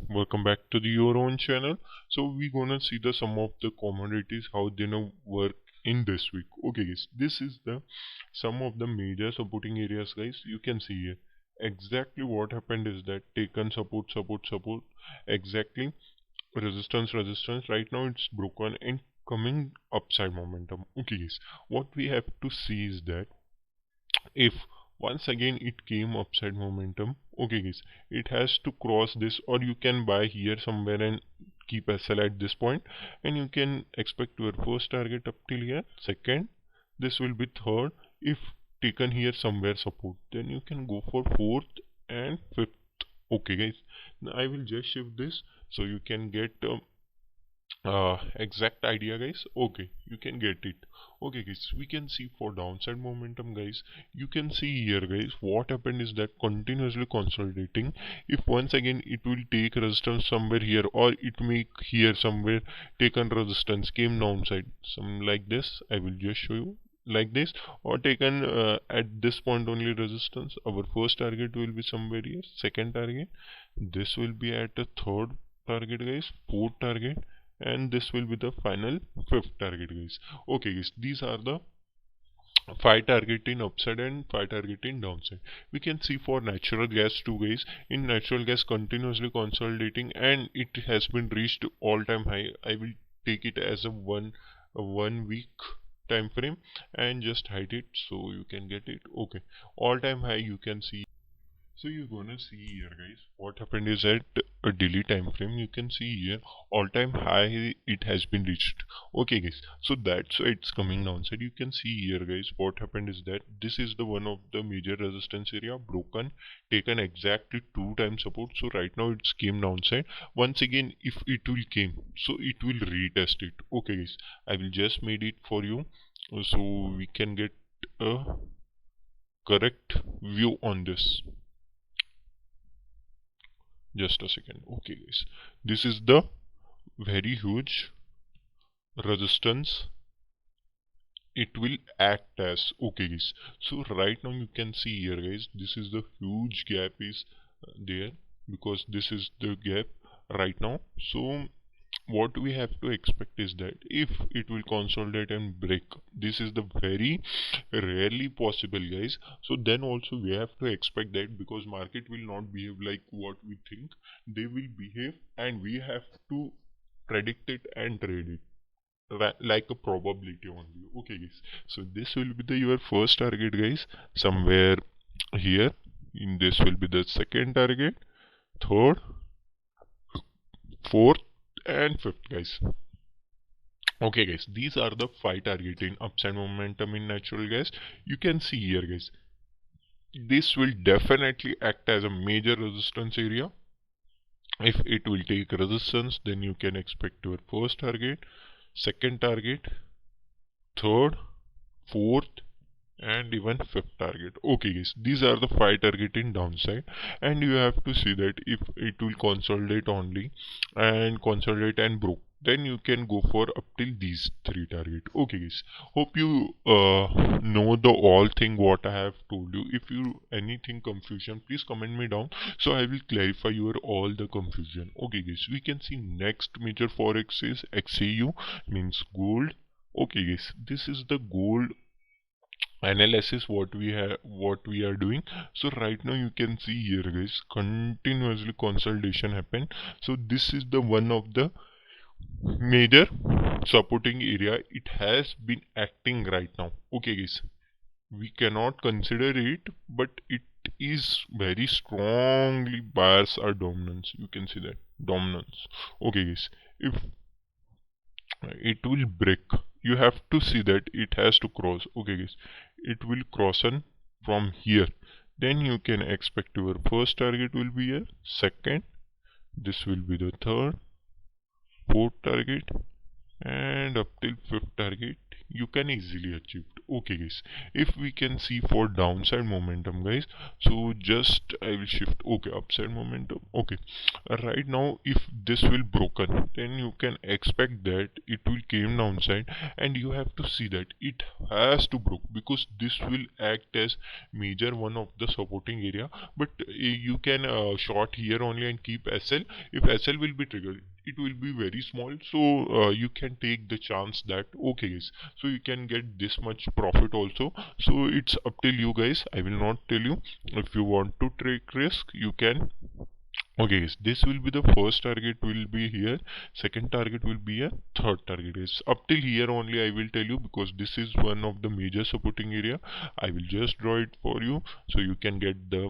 welcome back to your own channel. So we're gonna see the some of the commodities how they now work in this week. Okay guys, this is the some of the major supporting areas guys. You can see here exactly what happened is that taken support, exactly resistance. Right now it's broken and coming upside momentum. Okay guys, what we have to see is that if once again it came upside momentum, okay guys, it has to cross this, or you can buy here somewhere and keep SL at this point, and you can expect your first target up till here. Second, this will be third. If taken here somewhere support, then you can go for fourth and fifth. Okay guys, now I will just shift this so you can get exact idea guys. Okay, you can get it. Okay guys, we can see for downside momentum guys, you can see here guys what happened is that continuously consolidating. If once again it will take resistance somewhere here, or it may here somewhere taken resistance, came downside some like this, I will just show you like this, or taken at this point only resistance. Our first target will be somewhere here, second target, this will be at a third target guys, fourth target, and this will be the final fifth target guys. Okay guys, these are the 5 target in upside and 5 target in downside. We can see for natural gas too guys. In natural gas continuously consolidating, and it has been reached all-time high. I will take it as a one week time frame and just hide it so you can get it. Okay, all-time high you can see. So you're gonna see here guys what happened is at a daily time frame, you can see here all-time high it has been reached. Okay guys, so that's why it's coming downside. You can see here guys what happened is that this is the one of the major resistance area broken, taken exactly 2 times support. So right now it's came downside. Once again if it will came, so it will retest it. Okay guys, I will just made it for you so we can get a correct view on this. Just a second. Okay guys, this is the very huge resistance it will act as. Okay guys, so right now you can see here guys, this is the huge gap is there, because this is the gap right now. So what we have to expect is that if it will consolidate and break, this is the very rarely possible guys, so then also we have to expect that, because market will not behave like what we think they will behave, and we have to predict it and trade it like a probability only. Okay guys, so this will be the your first target guys, somewhere here. In this will be the second target, third, fourth and fifth guys. Okay guys, these are the 5 targeting upside momentum in natural gas. You can see here guys, this will definitely act as a major resistance area. If it will take resistance, then you can expect your first target, second target, third, fourth and even fifth target. Okay guys, these are the 5 target in downside, and you have to see that if it will consolidate only and consolidate and broke, then you can go for up till these 3 target. Okay guys, hope you know the all thing what I have told you. If you anything confusion, please comment me down so I will clarify your all the confusion. Okay guys, we can see next major forex is XAU, means gold. Okay guys, this is the gold analysis what we are doing. So right now you can see here guys, continuously consolidation happen. So this is the one of the major supporting area, it has been acting right now. Okay guys, we cannot consider it, but it is very strongly buyers are dominance. You can see that dominance. Okay guys, if it will break, you have to see that it has to cross. Okay guys, it will cross on from here, then you can expect your first target will be here, second, this will be the third, fourth target and up till fifth target you can easily achieve. Okay guys, if we can see for downside momentum guys, so just I will shift. Okay, upside momentum. Okay, right now if this will broken, then you can expect that it will came downside, and you have to see that it has to broke, because this will act as major one of the supporting area. But you can short here only and keep SL. If SL will be triggered, it will be very small, so you can take the chance that okay guys, so you can get this much profit also. So it's up till you guys. I will not tell you. If you want to take risk, you can. Okay guys, this will be the first target will be here, second target will be a third target is up till here only. I will tell you because this is one of the major supporting area. I will just draw it for you so you can get the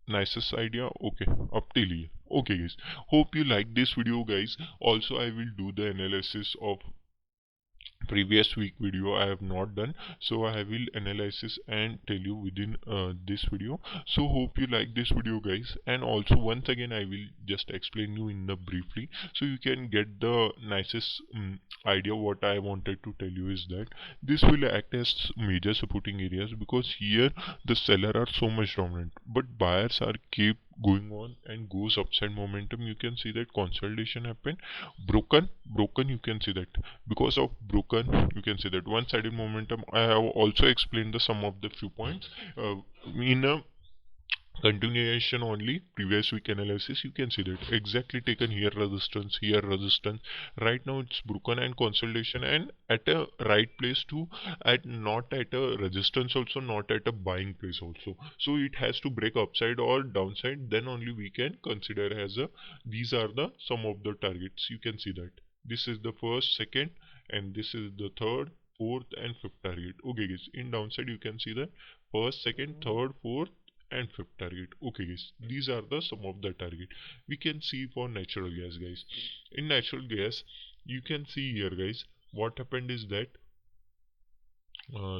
nicest idea. Okay, up till here. Okay guys, hope you like this video guys. Also I will do the analysis of previous week video I have not done, so I will analysis and tell you within this video. So hope you like this video guys, and also once again I will just explain you in the briefly so you can get the nicest idea. What I wanted to tell you is that this will act as major supporting areas, because here the seller are so much dominant, but buyers are keep going on and goes upside momentum. You can see that consolidation happen, broken, you can see that because of broken, you can see that one-sided momentum. I have also explained the some of the few points in a continuation only previous week analysis. You can see that exactly taken here resistance, here resistance. Right now it's broken and consolidation, and at a right place too, at not at a resistance also, not at a buying place also. So it has to break upside or downside, then only we can consider as a these are the some of the targets. You can see that this is the first, second, and this is the third, fourth and fifth target. Okay guys, in downside you can see the first, second, third, fourth and fifth target. Okay guys, these are the some of the target we can see for natural gas guys. In natural gas, you can see here guys, what happened is that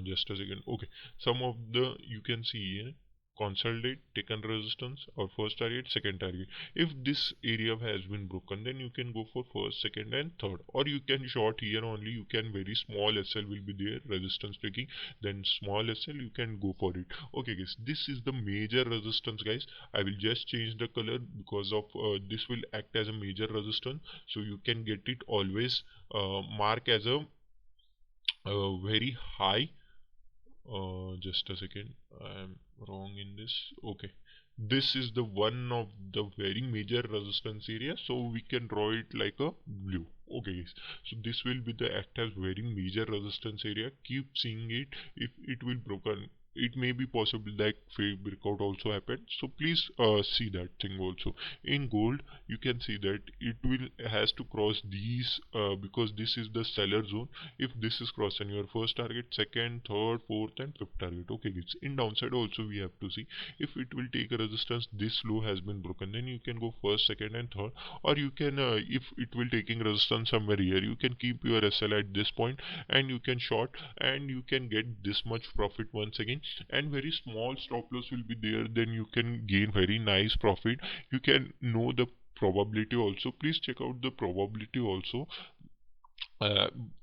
just a second. Okay, some of the you can see here, consolidate, taken resistance, or first target, second target. If this area has been broken, then you can go for first, second and third, or you can short here only. You can very small SL will be there, resistance taking, then small SL you can go for it. Okay guys, this is the major resistance guys. I will just change the color because of this will act as a major resistance, so you can get it always mark as a very high. Just a second, I am wrong in this. Okay, this is the one of the very major resistance area, so we can draw it like a blue. Okay guys, so this will be the act as very major resistance area. Keep seeing it. If it will broken, it may be possible that fake breakout also happen, so please see that thing also. In gold you can see that it will has to cross these because this is the seller zone. If this is crossing your first target, second, third, fourth and fifth target. Okay guys, in downside also we have to see if it will take a resistance, this low has been broken, then you can go first, second and third. Or you can if it will taking resistance somewhere here, you can keep your SL at this point and you can short, and you can get this much profit once again, and very small stop loss will be there, then you can gain very nice profit. You can know the probability also. Please check out the probability also.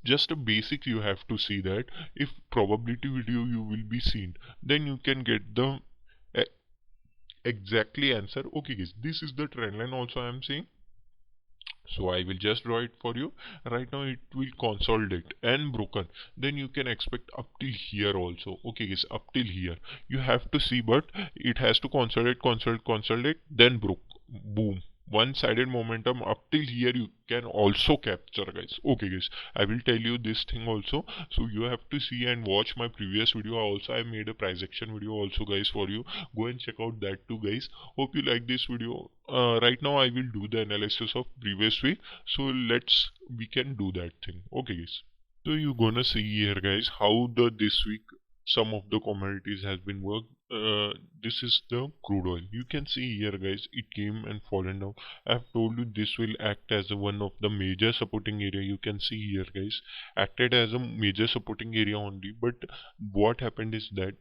Just a basic you have to see that if probability video you will be seen, then you can get the e- exactly answer. Okay guys, this is the trend line also I am saying, so I will just draw it for you. Right now it will consolidate and broken, then you can expect up till here also. Okay guys, up till here you have to see, but it has to consolidate, then broke, boom, one-sided momentum up till here you can also capture guys. Okay guys, I will tell you this thing also, so you have to see and watch my previous video also. I made a price action video also guys for you. Go and check out that too guys. Hope you like this video. Right now I will do the analysis of previous week, so we can do that thing. Okay guys, so you gonna see here guys how the this week some of the commodities has been worked. This is the crude oil. You can see here guys, it came and fallen down. I have told you this will act as one of the major supporting area. You can see here guys, acted as a major supporting area only, but what happened is that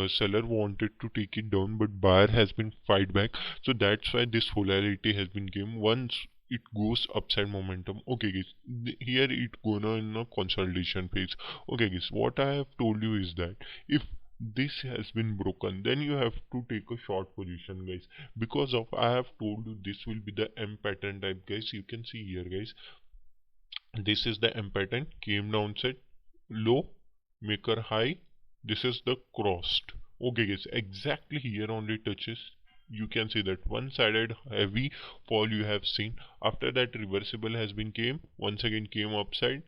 seller wanted to take it down, but buyer has been fight back, so that's why this volatility has been came. Once it goes upside momentum. Okay guys, here it gonna in a consolidation phase. Okay guys, what I have told you is that if this has been broken, then you have to take a short position guys, because of I have told you this will be the M pattern type guys. You can see here guys, this is the M pattern, came downside, low, maker high, this is the crossed. Okay guys, exactly here only touches. You can see that one-sided heavy fall you have seen. After that reversible has been came, once again came upside,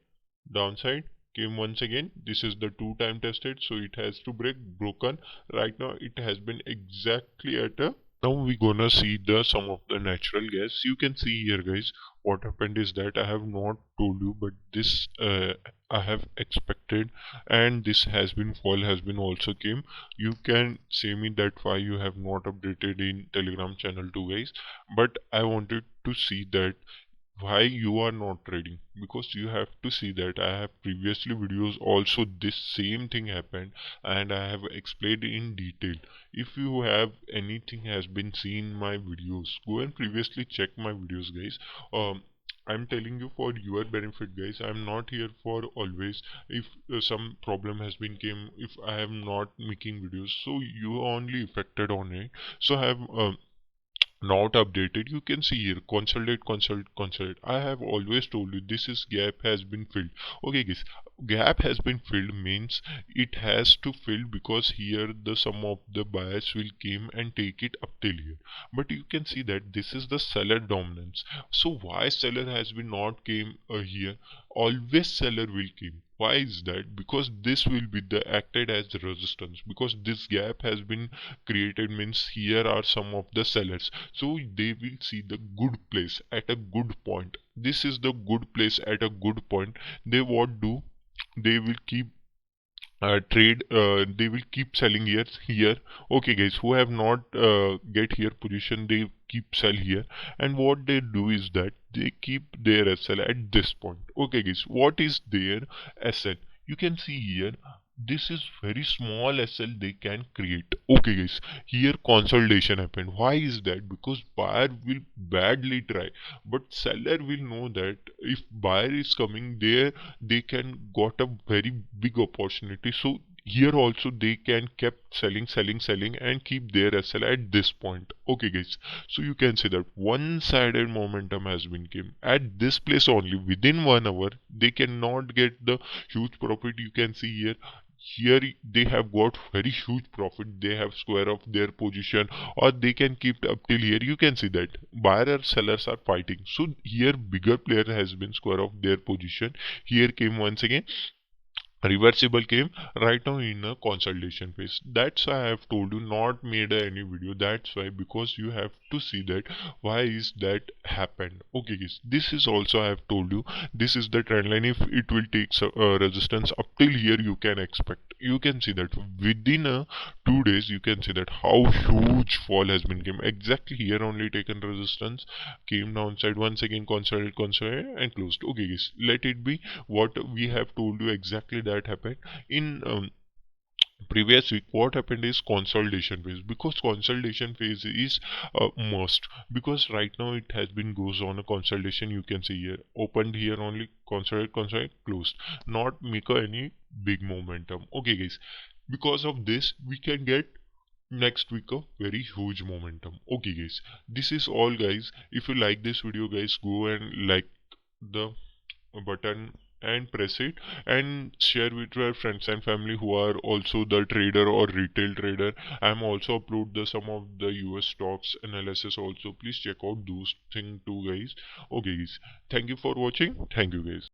downside, came once again. This is the two-time tested, so it has to break, broken. Right now it has been exactly at a. Now we gonna see the some of the natural gas. You can see here guys, what happened is that I have not told you, but this I have expected, and this has been fall has been also came. You can say me that why you have not updated in Telegram channel too guys, but I wanted to see that why you are not trading, because you have to see that I have previously videos also this same thing happened, and I have explained in detail. If you have anything has been seen my videos, go and previously check my videos guys. I'm telling you for your benefit guys, I'm not here for always. If some problem has been came, if I am not making videos, so you are only affected on it. So I have not updated. You can see here consolidate. I have always told you this is gap has been filled. Okay guys, gap has been filled means it has to fill, because here the sum of the buyers will came and take it up till here. But you can see that this is the seller dominance. So why seller has been not came here? Always seller will came. Why is that? Because this will be the acted as resistance, because this gap has been created means here are some of the sellers, so they will see the good place at a good point. This is the good place at a good point. They what do, they will keep trade, they will keep selling here. Okay guys, who have not get here position, they keep sell here, and what they do is that they keep their SL at this point. Okay guys, what is their SL? You can see here, this is very small SL they can create. Okay guys, here consolidation happened. Why is that? Because buyer will badly try, but seller will know that if buyer is coming there, they can got a very big opportunity. So here also they can kept selling and keep their SL at this point. Okay guys, so you can say that one-sided momentum has been came at this place only. Within 1 hour they cannot get the huge profit. You can see here they have got very huge profit. They have square of their position, or they can keep up till here. You can see that buyer and sellers are fighting, so here bigger player has been square of their position. Here came once again, reversible came. Right now in a consolidation phase. That's why I have told you not made any video. That's why, because you have to see that why is that happened. Okay guys, this is also I have told you, this is the trend line. If it will take resistance up till here, you can expect, you can see that within 2 days you can see that how huge fall has been came. Exactly here only taken resistance, came downside, once again consolidate and closed. Okay guys, let it be. What we have told you exactly that happened in previous week. What happened is consolidation phase, because consolidation phase is must, because right now it has been goes on a consolidation. You can see here opened here only, consolidate closed, not make any big momentum. Okay guys, because of this we can get next week a very huge momentum. Okay guys, this is all guys. If you like this video guys, go and like the button and press it, and share with your friends and family who are also the trader or retail trader. I'm also upload the some of the US stocks analysis also. Please check out those thing too guys. Okay guys, thank you for watching. Thank you guys.